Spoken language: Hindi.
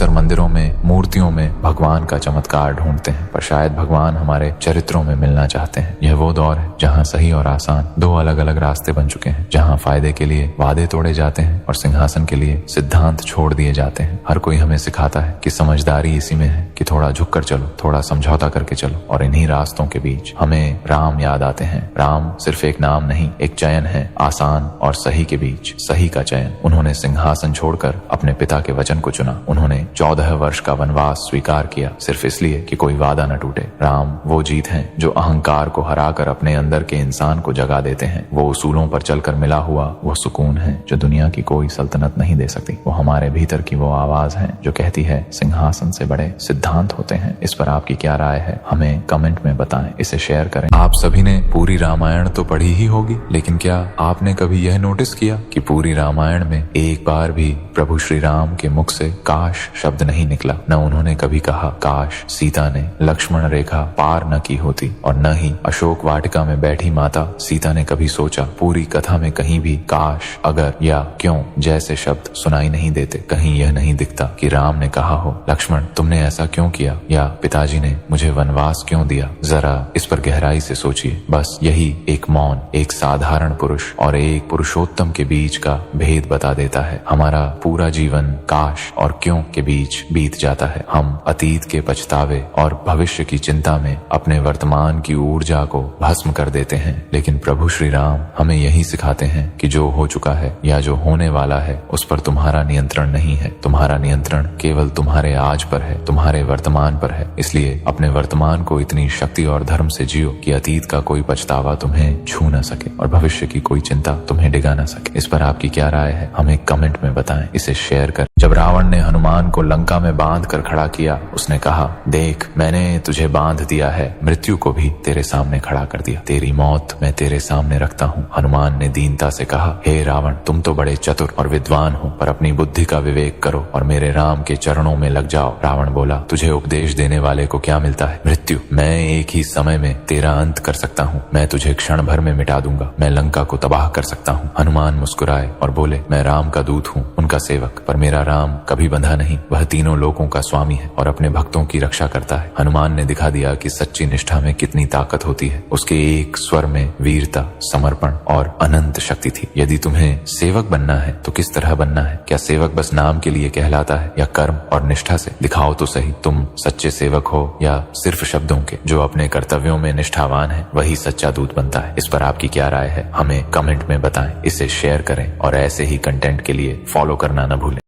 अक्सर मंदिरों में, मूर्तियों में भगवान का चमत्कार ढूंढते हैं, पर शायद भगवान हमारे चरित्रों में मिलना चाहते हैं। यह वो दौर है जहाँ सही और आसान दो अलग अलग रास्ते बन चुके हैं, जहाँ फायदे के लिए वादे तोड़े जाते हैं और सिंहासन के लिए सिद्धांत छोड़ दिए जाते हैं। हर कोई हमें सिखाता है कि समझदारी इसी में है कि थोड़ा झुक कर चलो, थोड़ा समझौता करके चलो, और इन्हीं रास्तों के बीच हमें राम याद आते हैं। राम सिर्फ एक नाम नहीं, एक चयन है, आसान और सही के बीच सही का चयन। उन्होंने सिंहासन छोड़कर अपने पिता के वचन को चुना। उन्होंने 14 वर्ष का वनवास स्वीकार किया सिर्फ इसलिए कि कोई वादा न टूटे। राम वो जीत है जो अहंकार को हराकर अपने अंदर के इंसान को जगा देते हैं। वो उसूलों पर चलकर मिला हुआ वो सुकून है जो दुनिया की कोई सल्तनत नहीं दे सकती। वो हमारे भीतर की वो आवाज है जो कहती है सिंहासन से बड़े सिद्धांत होते हैं। इस पर आपकी क्या राय है, हमें कमेंट में बताएं, इसे शेयर करें। आप सभी ने पूरी रामायण तो पढ़ी ही होगी, लेकिन क्या आपने कभी यह नोटिस किया कि पूरी रामायण में एक बार भी प्रभु श्री राम के मुख से काश शब्द नहीं निकला। न उन्होंने कभी कहा काश सीता ने लक्ष्मण रेखा पार न की होती, और न ही अशोक वाटिका में बैठी माता सीता ने कभी सोचा। पूरी कथा में कहीं भी काश, अगर या क्यों जैसे शब्द सुनाई नहीं देते। कहीं यह नहीं दिखता कि राम ने कहा हो लक्ष्मण तुमने ऐसा क्यों किया, या पिताजी ने मुझे वनवास क्यों दिया। जरा इस पर गहराई से सोचिए। बस यही एक मौन, एक साधारण पुरुष और एक पुरुषोत्तम के बीच का भेद बता देता है। हमारा पूरा जीवन काश और क्यों के बीच बीत जाता है। हम अतीत के पछतावे और भविष्य की चिंता में अपने वर्तमान की ऊर्जा को भस्म कर देते हैं। लेकिन प्रभु श्री राम हमें यही सिखाते हैं कि जो हो चुका है या जो होने वाला है उस पर तुम्हारा नियंत्रण नहीं है। तुम्हारा नियंत्रण केवल तुम्हारे आज पर है, तुम्हारे वर्तमान पर है। इसलिए अपने वर्तमान को इतनी शक्ति और धर्म से जियो कि अतीत का कोई पछतावा तुम्हें छू न सके और भविष्य की कोई चिंता तुम्हें डिगा न सके। इस पर आपकी क्या राय है, हमें कमेंट में बताएं, इसे शेयर करें। जब रावण ने हनुमान को लंका में बांध कर खड़ा किया, उसने कहा देख मैंने तुझे बांध दिया है, मृत्यु को भी तेरे सामने खड़ा कर दिया, तेरी मौत मैं तेरे सामने रखता हूँ। हनुमान ने दीनता से कहा हे रावण तुम तो बड़े चतुर और विद्वान हो, पर अपनी बुद्धि का विवेक करो और मेरे राम के चरणों में लग जाओ। रावण बोला तुझे उपदेश देने वाले को क्या मिलता है, मृत्यु। मैं एक ही समय में तेरा अंत कर सकता हूँ, मैं तुझे क्षण भर में मिटा दूंगा, मैं लंका को तबाह कर सकता हूँ। हनुमान मुस्कुराए और बोले मैं राम का दूत हूँ, उनका सेवक, पर मेरा राम कभी बंधा नहीं, वह तीनों लोकों का स्वामी है और अपने भक्तों की रक्षा करता है। हनुमान ने दिखा दिया कि सच्ची निष्ठा में कितनी ताकत होती है। उसके एक स्वर में वीरता, समर्पण और अनंत शक्ति थी। यदि तुम्हें सेवक बनना है तो किस तरह बनना है? क्या सेवक बस नाम के लिए कहलाता है या कर्म और निष्ठा से? दिखाओ तो सही, तुम सच्चे सेवक हो या सिर्फ शब्दों के। जो अपने कर्तव्यों में निष्ठावान है वही सच्चा दूत बनता है। इस पर आपकी क्या राय है, हमें कमेंट में बताएं, इसे शेयर करें और ऐसे ही कंटेंट के लिए फॉलो करना न भूलें।